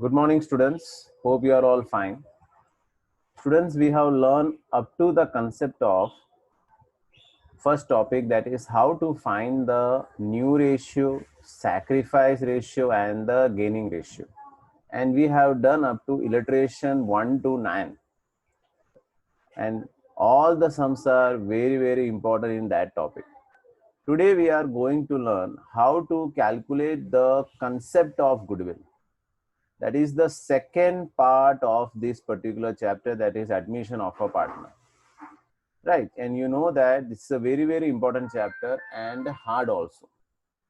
Good morning, students. Hope you are all fine. Students, we have learned up to the concept of first topic, that is how to find the new ratio, sacrifice ratio, and the gaining ratio. And we have done up to illustration 1 to 9. And all the sums are very important in that topic. Today, we are going to learn how to calculate the concept of goodwill. That is the second part of this particular chapter, that is admission of a partner. Right, and you know that this is a very important chapter and hard also.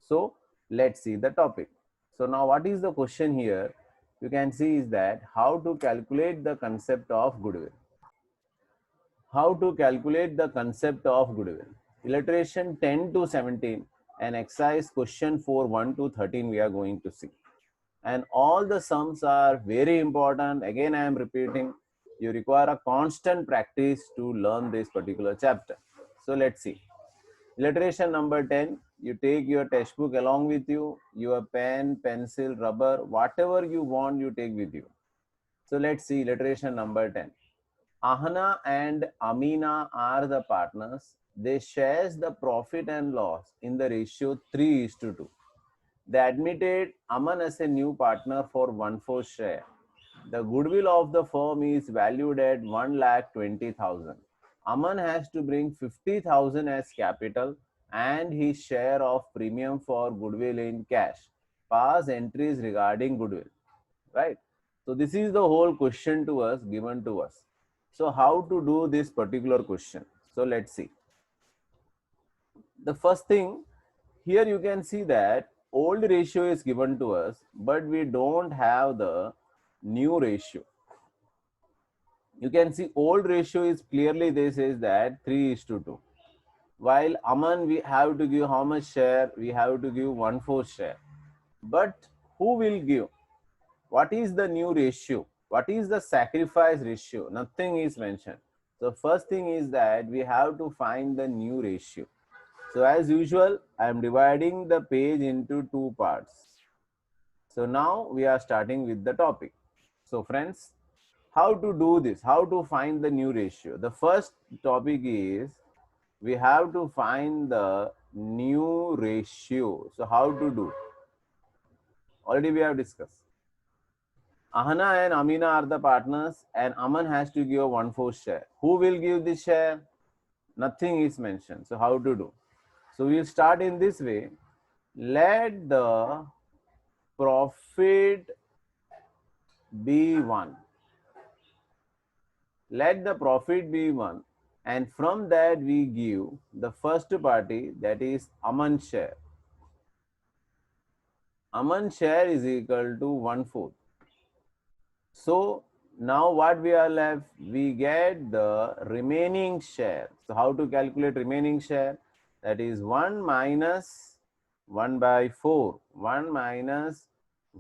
So let's see the topic. So now what is the question here? You can see is that how to calculate the concept of goodwill. How to calculate the concept of goodwill. Illustration 10 to 17 and exercise question 4 1 to 13 we are going to see. And all the sums are very important. Again, I am repeating, you require a constant practice to learn this particular chapter. So let's see. Illustration number 10, you take your textbook along with you, your pen, pencil, rubber, whatever you want, you take with you. So let's see illustration number 10. Ahana and Amina are the partners. They share the profit and loss in the ratio 3:2. They admitted Aman as a new partner for 1/4 share. The goodwill of the firm is valued at 1,20,000. Aman has to bring 50,000 as capital and his share of premium for goodwill in cash. Pass entries regarding goodwill. Right? So this is the whole question to us, given to us. So how to do this particular question? So let's see. The first thing, here you can see that old ratio is given to us, but we don't have the new ratio. You can see old ratio is clearly, this is that 3:2. While Aman, we have to give how much share? We have to give 1/4 share. But who will give? What is the new ratio? What is the sacrifice ratio? Nothing is mentioned. So first thing is that we have to find the new ratio. So as usual, I am dividing the page into two parts. So now we are starting with the topic. So friends, how to do this? How to find the new ratio? The first topic is we have to find the new ratio. So how to do? Already we have discussed. Ahana and Amina are the partners and Aman has to give 1/4 share. Who will give this share? Nothing is mentioned. So how to do? So we'll start in this way. Let the profit be 1. Let the profit be 1. And from that we give the first party, that is Aman share. Aman share is equal to 1/4. So now what we are left? We get the remaining share. So how to calculate remaining share? That is 1 minus 1/4. 1 minus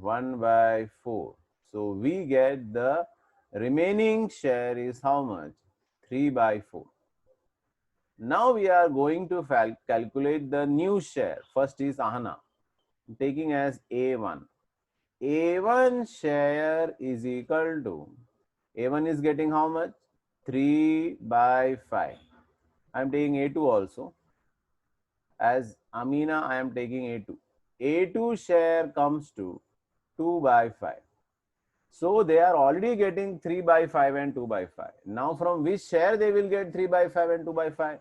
1/4. So we get the remaining share is how much? 3/4. Now we are going to calculate the new share. First is Ahana, taking as A1. A1 share is equal to, A1 is getting how much? 3/5. I am taking A2 also. As Amina, I am taking A2. A2 share comes to 2/5. So they are already getting 3/5 and 2/5. Now from which share they will get 3/5 and 2/5?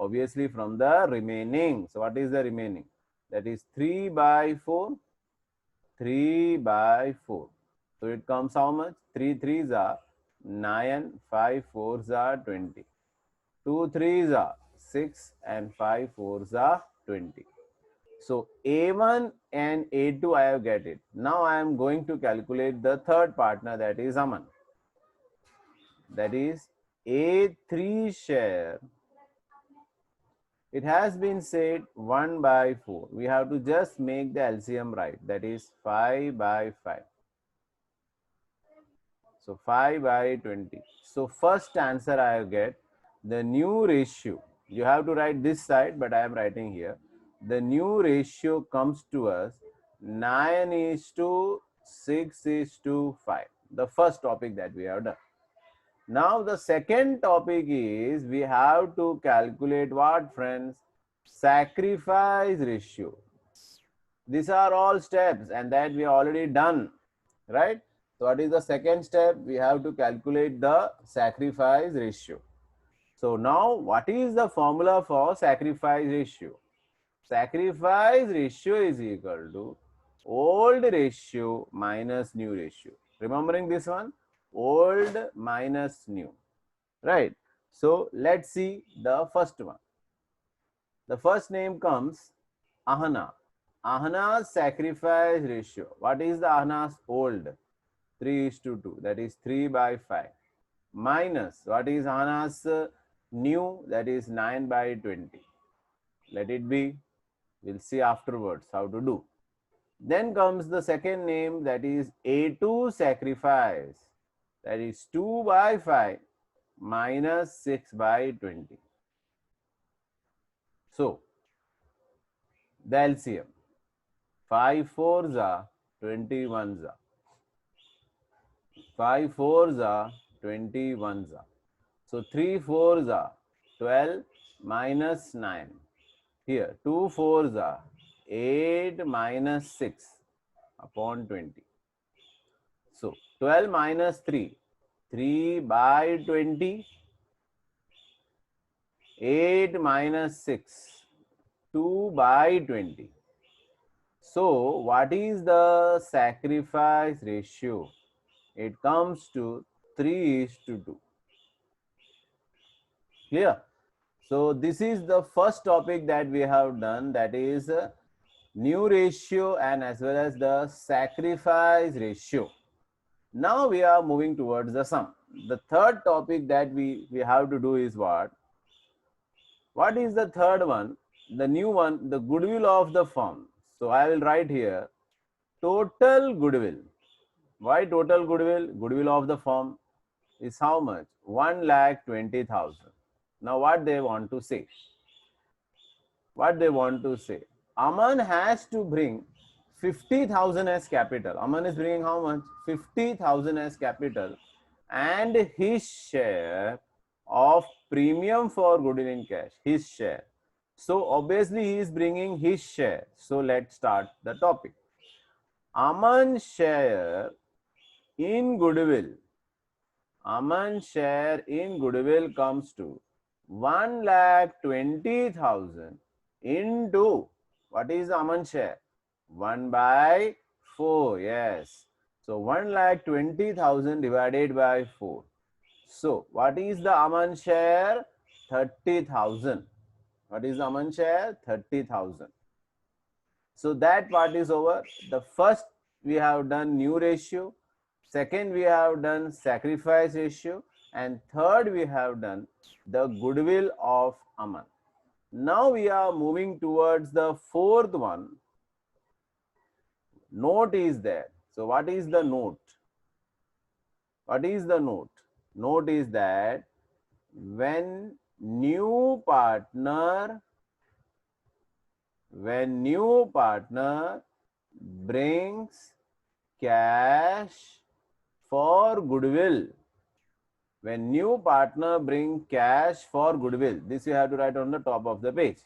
Obviously from the remaining. So what is the remaining? That is 3/4. 3/4. So it comes how much? 3 3s are 9, 5 4s are 20. 2 3s are 6 and 5 4s are 20. So A1 and A2 I have get it. Now I am going to calculate the third partner, that is Aman. That is A3 share. It has been said 1/4. We have to just make the LCM right. That is 5/5. So 5/20. So first answer I get the new ratio. You have to write this side, but I am writing here. The new ratio comes to us 9:6. 6:5. The first topic that we have done. Now the second topic is we have to calculate what, friends? Sacrifice ratio. These are all steps and that we already done, right? So what is the second step? We have to calculate the sacrifice ratio. So now what is the formula for sacrifice ratio? Sacrifice ratio is equal to old ratio minus new ratio. Remembering this one? Old minus new. Right. So let's see the first one. The first name comes Ahana. Ahana's sacrifice ratio. What is the Ahana's old? 3:2. That is 3/5. Minus what is Ahana's new? That is 9/20. Let it be. We'll see afterwards how to do. Then comes the second name, that is A2 sacrifice. That is 2/5 minus 6/20. So the LCM, 5 4s are 21s are. 5 4s are 21s are. So 3 4s are 12 minus 9. Here 2 4s are 8 minus 6 upon 20. So 12 minus 3, 3/20. 8 minus 6, 2/20. So what is the sacrifice ratio? It comes to 3:2. Clear? So this is the first topic that we have done, that is new ratio and as well as the sacrifice ratio. Now we are moving towards the sum. The third topic that we have to do is what? What is the third one? The new one, the goodwill of the firm. So I will write here total goodwill. Why total goodwill? Goodwill of the firm is how much? 1,20,000. Now what they want to say? What they want to say? Aman has to bring 50,000 as capital. Aman is bringing how much? 50,000 as capital and his share of premium for goodwill in cash. His share. So obviously he is bringing his share. So let's start the topic. Aman's share in goodwill. Aman's share in goodwill comes to 1,20,000 into what is Aman's share? 1/4. Yes. So 1,20,000 divided by 4. So what is the Aman share? 30,000. What is the Aman share? 30,000. So that part is over. The first we have done new ratio. Second we have done sacrifice ratio. And third we have done the goodwill of Aman. Now we are moving towards the fourth one. Note is there. So what is the note? What is the note? Note is that when new partner brings cash for goodwill, when new partner brings cash for goodwill, this you have to write on the top of the page.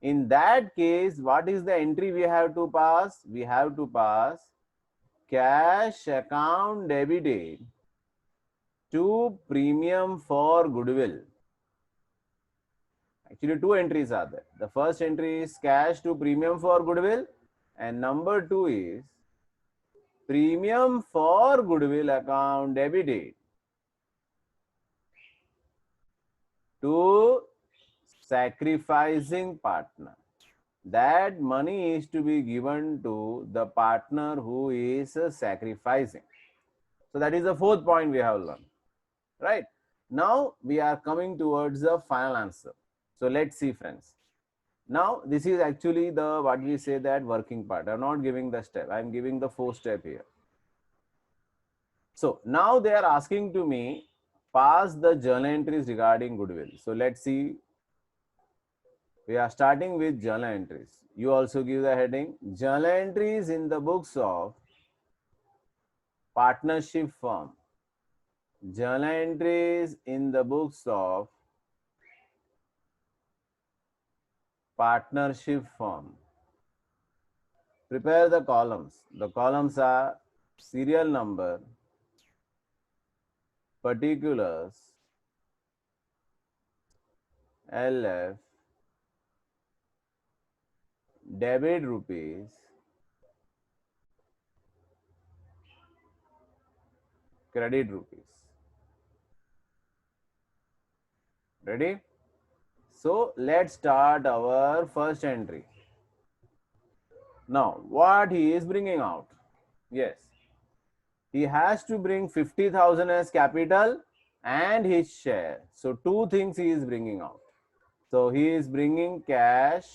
In that case, what is the entry we have to pass? We have to pass cash account debited to premium for goodwill. Actually, two entries are there. The first entry is cash to premium for goodwill, and number 2 is premium for goodwill account debited to sacrificing partner. That money is to be given to the partner who is sacrificing. So that is the fourth point we have learned. Right? Now we are coming towards the final answer. So let's see, friends. Now this is actually the what we say that working part. I'm not giving the step. I'm giving the 4th step here. So now they are asking to me pass the journal entries regarding goodwill. So let's see. We are starting with journal entries. You also give the heading journal entries in the books of partnership firm. Journal entries in the books of partnership firm. Prepare the columns. The columns are serial number, particulars, LF, debit rupees, credit rupees. Ready? So let's start our first entry. Now, what he is bringing out? Yes, he has to bring 50,000 as capital and his share. So two things he is bringing out. So he is bringing cash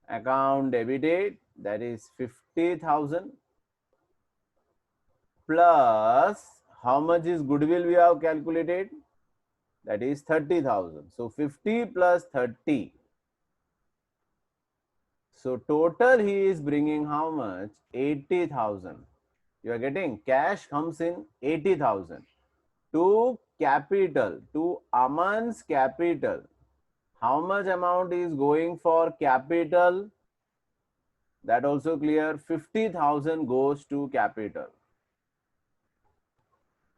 account debited, that is 50,000, plus how much is goodwill we have calculated, that is 30,000. So 50 plus 30. So total he is bringing how much? 80,000. You are getting, cash comes in 80,000. To capital, to Aman's capital, how much amount is going for capital? That also clear. 50,000 goes to capital.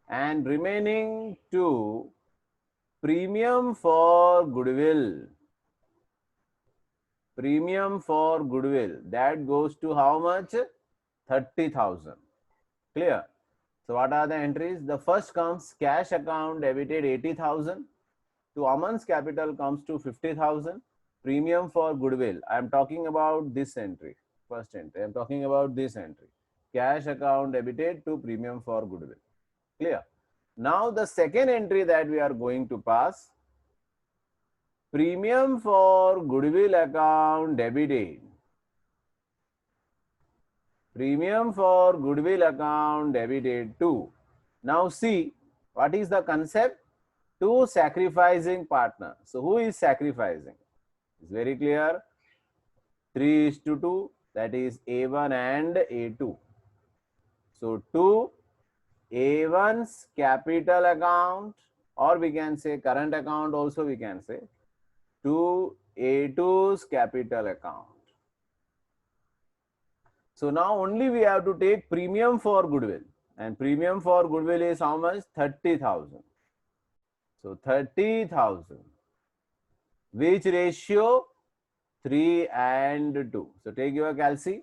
And remaining to premium for goodwill. Premium for goodwill, that goes to how much? 30,000. Clear? So what are the entries? The first comes cash account debited 80,000. To Aman's capital comes to 50,000. Premium for goodwill. I am talking about this entry. First entry. I am talking about this entry. Cash account debited to premium for goodwill. Clear? Now the second entry that we are going to pass. Premium for goodwill account debited. Premium for goodwill account debited to. Now see, what is the concept? Two sacrificing partner. So who is sacrificing? It's very clear. 3:2, that is A1 and A2. So to A1's capital account, or we can say current account also we can say, to A2's capital account. So now only we have to take premium for goodwill, and premium for goodwill is how much? 30,000. So 30,000. Which ratio? 3 and 2. So take your calci.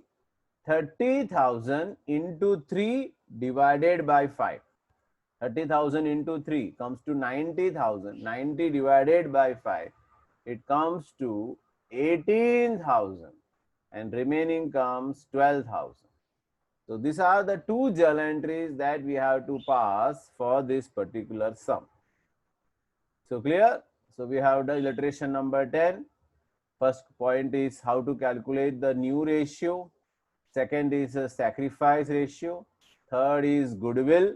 30,000 into 3 divided by 5. 30,000 into 3 comes to 90,000. 90 divided by 5. It comes to 18,000. And remaining comes 12,000. So these are the two journal entries that we have to pass for this particular sum. So clear? So we have the illustration number 10. First point is how to calculate the new ratio. Second is a sacrifice ratio. Third is goodwill.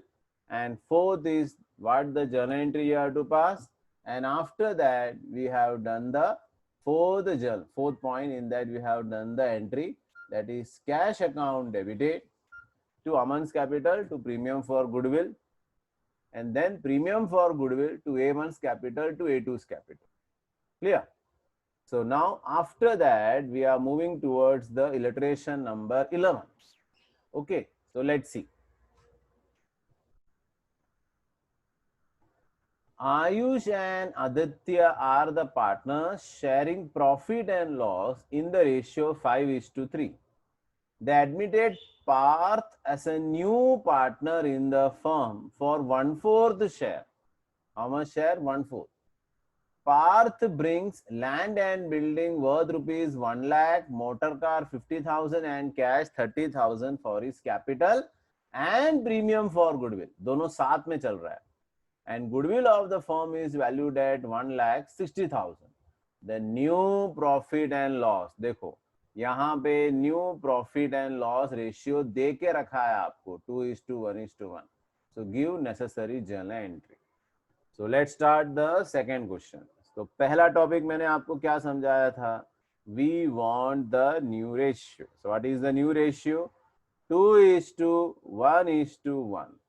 And fourth is what the journal entry you have to pass. And after that, we have done the fourth point, in that we have done the entry, that is cash account debited to Aman's capital to premium for goodwill, and then premium for goodwill to A1's capital to A2's capital. Clear? So now after that, we are moving towards the illustration number 11. Okay, so let's see. Ayush and Aditya are the partners sharing profit and loss in the ratio 5:3. They admitted Parth as a new partner in the firm for 1/4 share. How much share? 1/4. Parth brings land and building worth rupees 1 lakh, motor car 50,000 and cash 30,000 for his capital and premium for goodwill. दोनों साथ में चल रहा है. And goodwill of the firm is valued at 1,60,000. The new profit and loss, देखो यहाँ पे new profit and loss ratio दे के रखा है आपको 2:1:1. So give necessary journal entry. So let's start the second question. तो पहला टॉपिक मैंने आपको क्या समझाया था? We want the new ratio. So what is the new ratio? 2:1:1.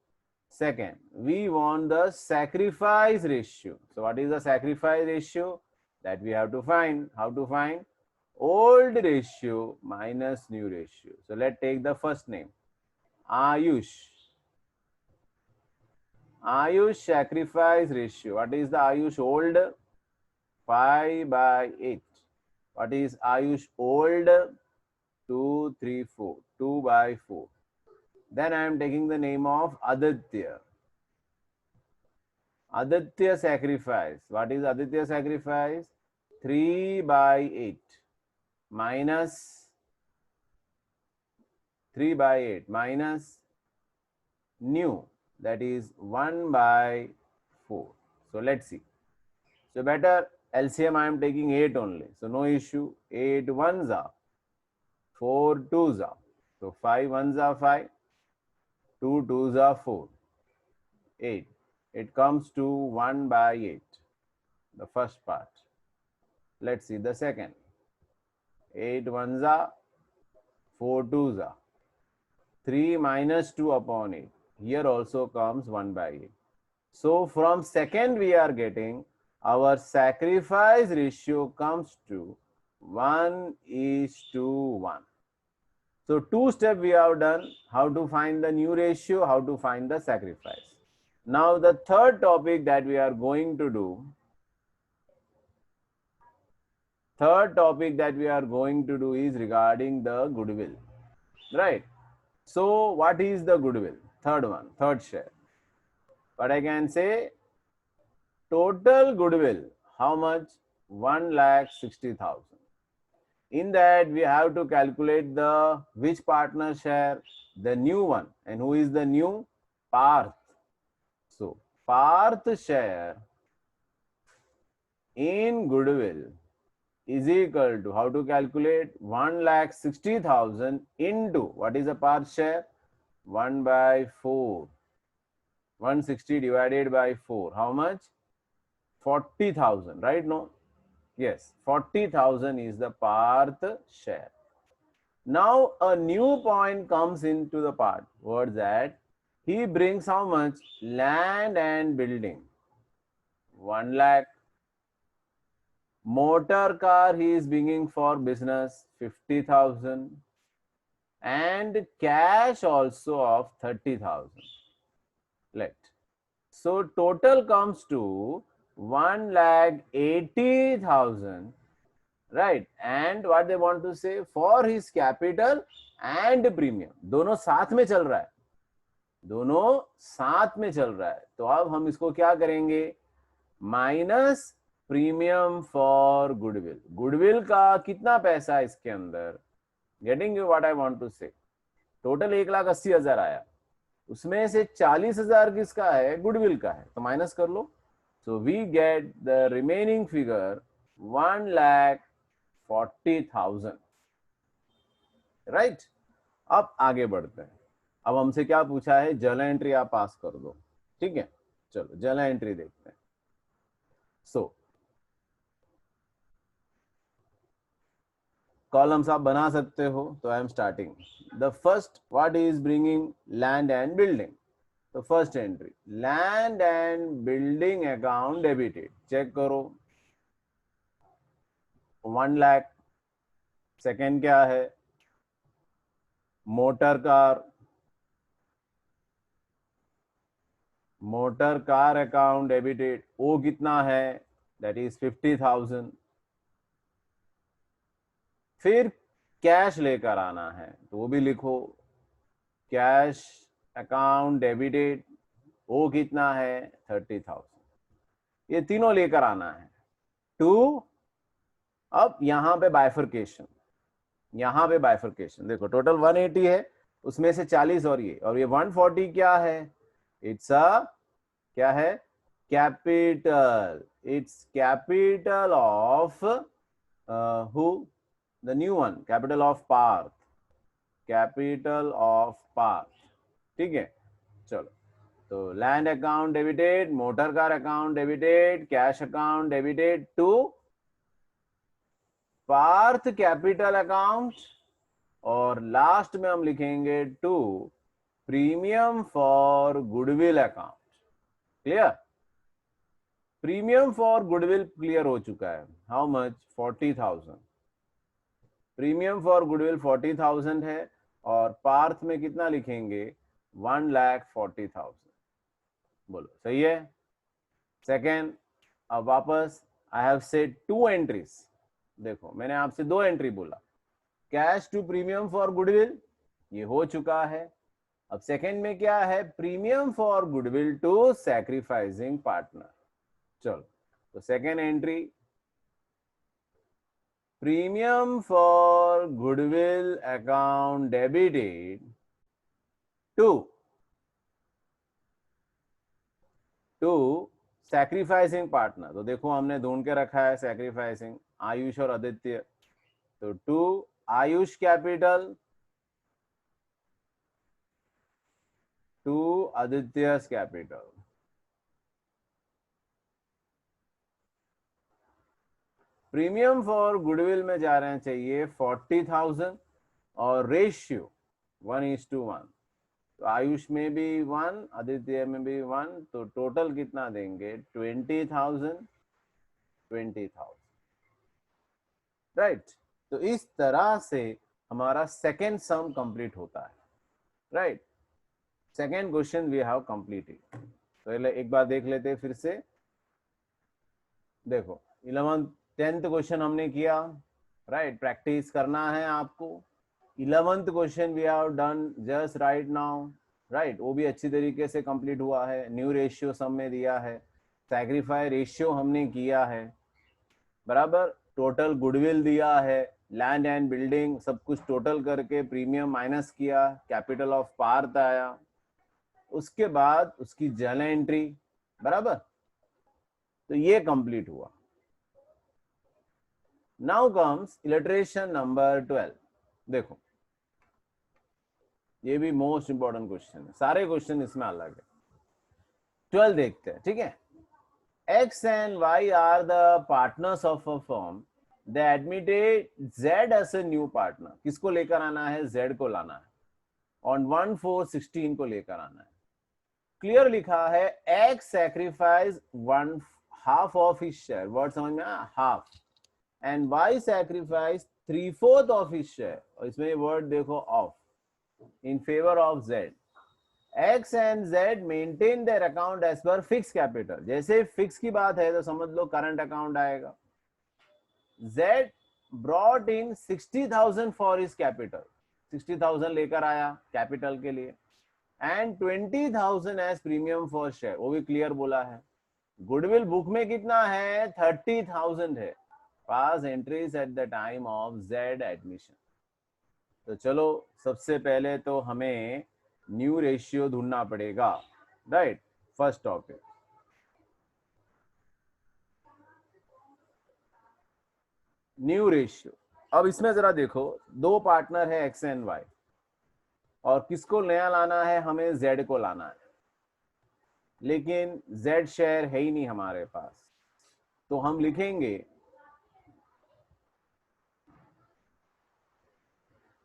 Second, we want the sacrifice ratio. So what is the sacrifice ratio? That we have to find. How to find? Old ratio minus new ratio. So let's take the first name. Ayush. Ayush sacrifice ratio. What is the Ayush old? 5/8. What is Ayush old? 2, 3, 4. 2/4. Then I am taking the name of Aditya. Aditya sacrifice. What is Aditya sacrifice? 3/8 minus 3/8 minus new, that is 1/4. So let's see. So better LCM I am taking 8 only. So no issue. 8 ones are 4 twos are. So 5 ones are 5. 2 twos are 4. 8. It comes to 1/8. The first part. Let's see the second. 8 ones are 4 twos are. 3 minus 2 upon 8. Here also comes 1/8. So from second we are getting our sacrifice ratio comes to 1:1. So two steps we have done. How to find the new ratio, how to find the sacrifice. Now the third topic that we are going to do. Is regarding the goodwill. Right. So what is the goodwill? Third share. But I can say total goodwill. How much? 1,60,000. In that we have to calculate the which partner share? The new one. And who is the new? Parth. So Parth share in goodwill is equal to, how to calculate? 1,60,000 into, what is the Parth share? 1/4. 160 divided by 4. How much? 40,000, right? No? Yes, 40,000 is the Parth share. Now a new point comes into the part. What's that? He brings how much? Land and building. 1 lakh. Motor car he is bringing for business, 50,000. And cash also of 30,000. Let. So total comes to 1,80,000, right? And what they want to say, for his capital and premium, दोनों साथ में चल रहा है, तो अब हम इसको क्या करेंगे? Minus premium for goodwill. Goodwill का कितना पैसा है इसके अंदर? Getting you what I want to say? Total 1,80,000 आया, उसमें से 40,000 किसका है? गुडविल का है, तो माइनस कर लो. So we get the remaining figure 1,40,000. Right. अब आगे बढ़ते हैं. अब हमसे क्या पूछा है? जर्नल एंट्री आप पास कर दो. ठीक है, चलो जर्नल एंट्री देखते हैं. सो कॉलम्स आप बना सकते हो. तो I am starting. The first, what is bringing? Land and building. तो first entry, land and building account debited. Check करो, 1 लाख. सेकेंड क्या है? Motor car account debited. ओ कितना है? That is 50,000. फिर कैश लेकर आना है, तो वो भी लिखो, कैश अकाउंट डेबिटेड. ओ कितना है? 30,000. ये तीनों लेकर आना है. टू. अब यहां पे बाइफर्केशन, देखो टोटल 180 है, उसमें से 40 और ये 140 क्या है? इट्स क्या है? Capital. It's capital of who? The new one, capital of Parth. ठीक है, चलो. तो land account debited, motor car account debited, cash account debited to Parth capital account और लास्ट में हम लिखेंगे 2 premium for goodwill account. Clear? Premium for goodwill clear हो चुका है। How much? 40,000। Premium for goodwill 40,000 है और पार्थ में कितना लिखेंगे? 1,40,000। बोलो सही है? सेकेंड, अब वापस आई हैव सेड 2 एंट्रीज। देखो मैंने आपसे 2 एंट्री बोला। Cash to premium for goodwill, ये हो चुका है। अब सेकेंड में क्या है? Premium for goodwill to sacrificing partner. चलो तो second entry, premium for goodwill account debited to sacrificing partner. तो देखो हमने ढूंढ के रखा है सैक्रिफाइसिंग, आयुष और आदित्य। तो to Ayush capital to Aditya's capital. Premium for goodwill में जा रहे हैं चाहिए 40,000 और रेशियो 1:1। तो आयुष में भी 1, आदित्य में भी 1, तो टोटल कितना देंगे? 20,000 20,000। राइट? तो इस तरह से हमारा सेकेंड सम कंप्लीट होता है। Right? Second question we have completed. तो एक बार देख लेते हैं फिर से। देखो 11th 10th क्वेश्चन हमने किया। राइट? प्रैक्टिस करना है आपको। 11th question we have done just right now. Right? वो भी अच्छी तरीके से कंप्लीट हुआ है। न्यू रेशियो सम में दिया है, सैक्रिफाई रेशियो हमने किया है, बराबर। टोटल गुडविल दिया है, लैंड एंड बिल्डिंग सब कुछ टोटल करके प्रीमियम माइनस किया, कैपिटल ऑफ पार्थ आया, उसके बाद उसकी जर्नल एंट्री, बराबर। तो ये कंप्लीट हुआ। Now comes illustration number 12। देखो ये भी मोस्ट इंपॉर्टेंट क्वेश्चन है, सारे क्वेश्चन इसमें अलग है। 12 देखते हैं, ठीक है। X and Y are the partners of a firm. They admitted Z as a new partner. किसको लेकर आना है? Z को लाना है। On 1/4/16 को लेकर आना है। क्लियर लिखा है X sacrifice 1/2 of his share. Word समझ में आया? Half. And Y sacrifice 3/4 of his share. और इसमें वर्ड देखो of, in favor of Z. X and Z maintain their account as per fixed capital. जैसे फिक्स की बात है तो समझ लो करंट अकाउंट आएगा। Z brought in 60,000 for his capital, 60,000 लेकर आया कैपिटल के लिए, and 20,000 as premium for share, वो भी क्लियर बोला है। गुडविल बुक में कितना है? 30,000 है। Pass entries at the time of Z admission. तो चलो सबसे पहले तो हमें न्यू रेशियो ढूंढना पड़ेगा। Right? First topic new ratio. अब इसमें जरा देखो, 2 पार्टनर है एक्स एंड वाई, और किसको नया लाना है? हमें जेड को लाना है, लेकिन जेड शेयर है ही नहीं हमारे पास। तो हम लिखेंगे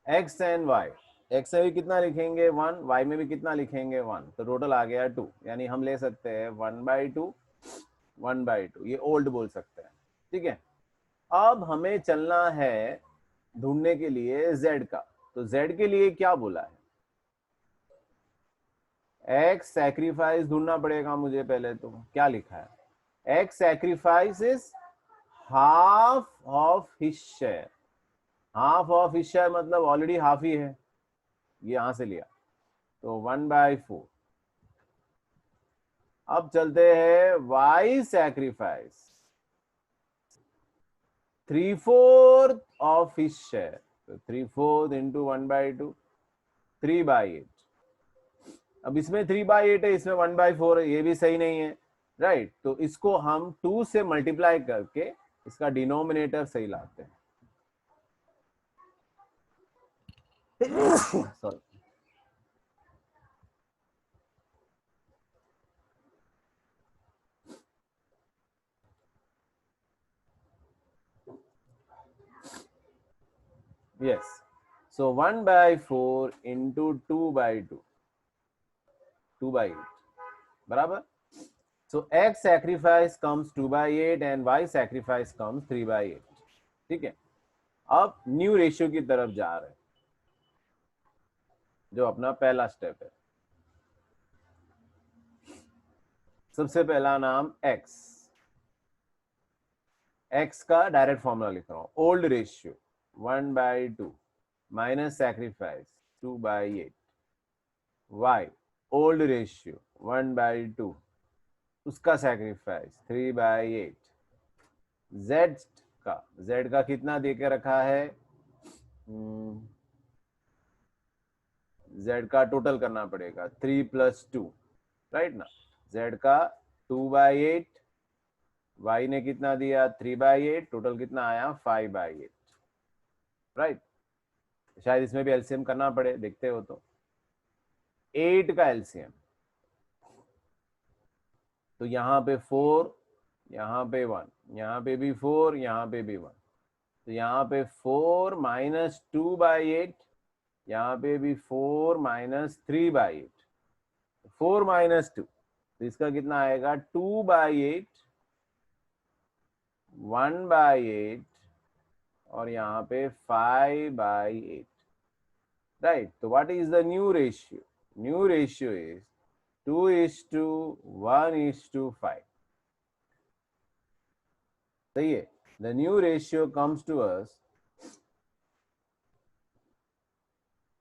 एक्स एंड वाई। एक्स में भी कितना लिखेंगे? 1, वाई में भी कितना लिखेंगे? 1। तो टोटल आ गया 2, यानी हम ले सकते हैं 1/2 1/2, ये ओल्ड बोल सकते हैं। ठीक है। अब हमें चलना है ढूंढने के लिए z का। तो z के लिए क्या बोला है? x सैक्रिफाइस ढूंढना पड़ेगा मुझे पहले। तो क्या लिखा है? x sacrifice is half of his share. Half of his share मतलब ऑलरेडी हाफ ही है, ये यहां से लिया, तो 1/4। अब चलते हैं y sacrifice 3/4 of his share. तो 3/4 इंटू 1/2, 3/8। अब इसमें 3/8 है, इसमें 1/4 है, ये भी सही नहीं है। राइट? तो इसको हम 2 से मल्टीप्लाई करके इसका डिनोमिनेटर सही लाते हैं। सॉरी। यस, So 1/4 into 2/2, 2/8 बराबर. So x sacrifice comes 2/8 and y sacrifice comes 3/8. ठीक है. अब न्यू रेशियो की तरफ जा रहे हैं, जो अपना पहला स्टेप है. सबसे पहला नाम x. x का डायरेक्ट फॉर्मूला लिख रहा हूं. Old ratio 1/2 minus sacrifice 2/8. y old ratio 1/2 उसका सैक्रिफाइस 3/8. z का कितना देके रखा है, z का टोटल करना पड़ेगा 3 + 2, राइट ना. z का 2/8, y ने कितना दिया 3/8, टोटल कितना आया 5/8, राइट. शायद इसमें भी एलसीएम करना पड़े, देखते हो तो 8 का एलसीएम, तो यहाँ पे 4, यहाँ पे 1, यहाँ पे भी 4, यहाँ पे भी 1, तो यहाँ पे 4 - 2/8, यहाँ पे भी 4 - 3/8, 4 - 2, तो इसका कितना आएगा 2/8, 1/8 और यहाँ पे 5/8, राइट. तो what is the new ratio? New ratio is 2:1:5. सही है. The new ratio comes to us,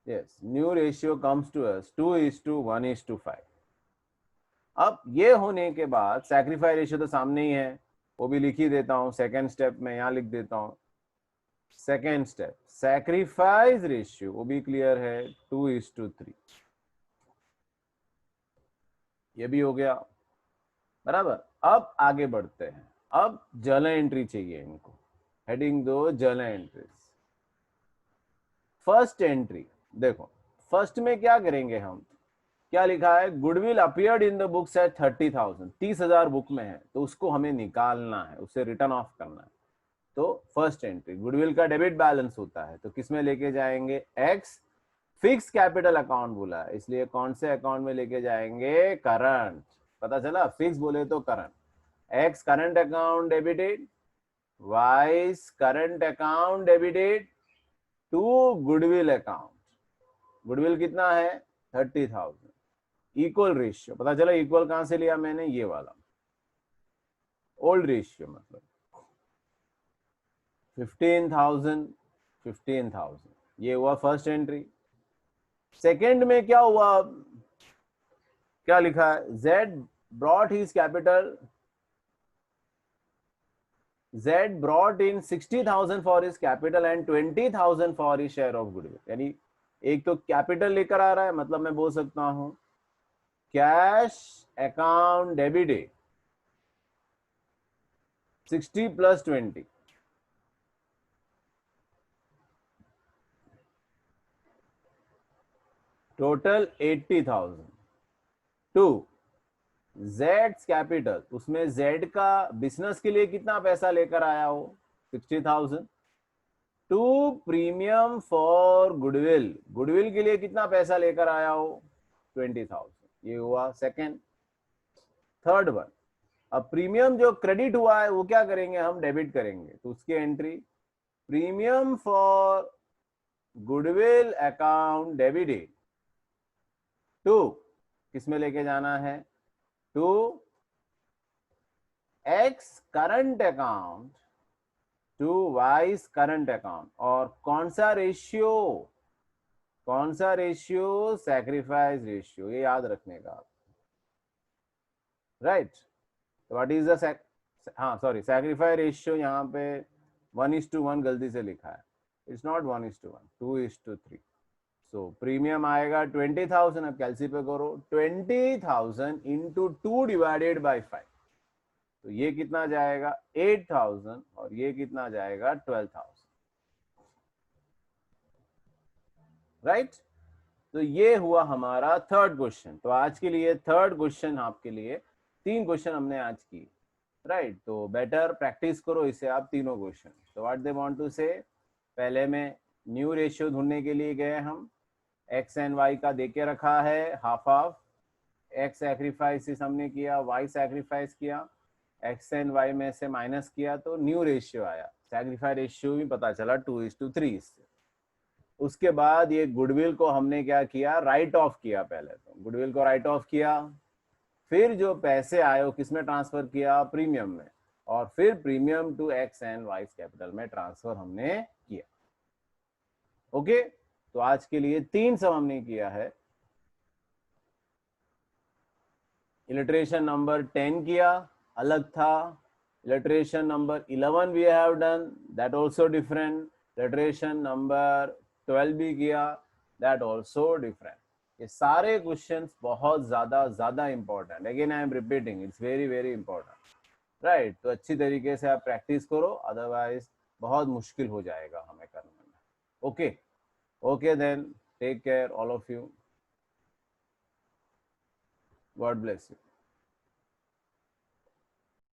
yes, new ratio comes to us 2:1:5. अब ये होने के बाद सैक्रिफाइस रेशियो तो सामने ही है, वो भी लिख ही देता हूं. सेकेंड स्टेप में यहां लिख देता हूं. सेकेंड स्टेप सैक्रिफाइस रेशियो, वो भी क्लियर है 2:3. ये भी हो गया बराबर. अब आगे बढ़ते हैं. अब जर्नल एंट्री चाहिए इनको. हेडिंग दो जर्नल एंट्रीज. फर्स्ट एंट्री देखो, फर्स्ट में क्या करेंगे हम, क्या लिखा है, goodwill appeared in the books at 30,000, 30,000 book में है, तो उसको हमें निकालना है, उसे रिटर्न ऑफ करना है. तो फर्स्ट एंट्री गुडविल का डेबिट बैलेंस होता है, तो किस में लेके जाएंगे, एक्स. फिक्स कैपिटल अकाउंट बोला है, इसलिए कौन से अकाउंट में लेके जाएंगे, करंट. पता चला, फिक्स बोले तो current. X current account debited, Y's current account debited to goodwill account. Goodwill कितना है 30,000. इक्वल रेशियो, पता चला इक्वल कहां से लिया मैंने, ये वाला ओल्ड रेशियो, मतलब 15,000 15,000. ये हुआ फर्स्ट एंट्री. सेकेंड में क्या हुआ, क्या लिखा है, Z brought his capital, Z brought in 60,000 for his capital and 20,000 for his share of goodwill. यानी एक तो कैपिटल लेकर आ रहा है, मतलब मैं बोल सकता हूं cash account debited 60 + 20, total 80,000 to Z कैपिटल. उसमें Z का बिजनेस के लिए कितना पैसा लेकर आया हो 60,000. To premium for goodwill, goodwill के लिए कितना पैसा लेकर आया हो 20,000. ये हुआ सेकेंड. थर्ड वन, अब प्रीमियम जो क्रेडिट हुआ है वो क्या करेंगे हम, डेबिट करेंगे. तो उसकी entry premium for goodwill account debited to, किसमें लेके जाना है, to X current account to Y's current account. और कौन सा रेशियो, कौन सा रेशियो, सैक्रिफाइस रेशियो. ये याद रखने का, राइट. व्हाट इज द, हाँ सॉरी, सैक्रिफाइस रेशियो यहाँ पे 1:1 गलती से लिखा है. It's not 1:1, 2:3. सो प्रीमियम आएगा 20,000. अब कैलसी पे करो, 20,000 इंटू 2 डिवाइडेड बाई 5, तो ये कितना जाएगा 8,000 और ये कितना जाएगा 12,000, राइट. तो ये हुआ हमारा थर्ड क्वेश्चन. तो आज के लिए थर्ड क्वेश्चन आपके लिए, 3 क्वेश्चन हमने आज की, राइट. तो बेटर प्रैक्टिस करो इसे आप तीनों क्वेश्चन. तो व्हाट दे वांट टू से, पहले में न्यू रेशियो ढूंढने के लिए गए हम, एक्स एंड वाई का देके रखा है हाफ हाफ, एक्स सैक्रिफाइस हमने किया, वाई सैक्रिफाइस किया, एक्स एंड वाई में से माइनस किया तो न्यू रेशियो आया। सैक्रिफाइस रेशियो भी पता चला 2:3 से। उसके बाद ये गुडविल को हमने क्या किया, राइट ऑफ किया। पहले तो गुडविल को राइट ऑफ किया, फिर जो पैसे आए वो किसमें ट्रांसफर किया, प्रीमियम में, और फिर premium to X and Y capital में ट्रांसफर हमने किया। ओके, तो आज के लिए 3 सम हमने किया है। इलिट्रेशन नंबर 10 किया, अलग था। Illustration number 11 we have done, that also different. Illustration number 12 भी किया, दैट आल्सो डिफरेंट। ये सारे क्वेश्चंस बहुत ज्यादा important, again I am repeating, it's very very important, right. तो अच्छी तरीके से आप प्रैक्टिस करो, अदरवाइज बहुत मुश्किल हो जाएगा हमें करने में। Okay okay, then take care all of you, God bless you.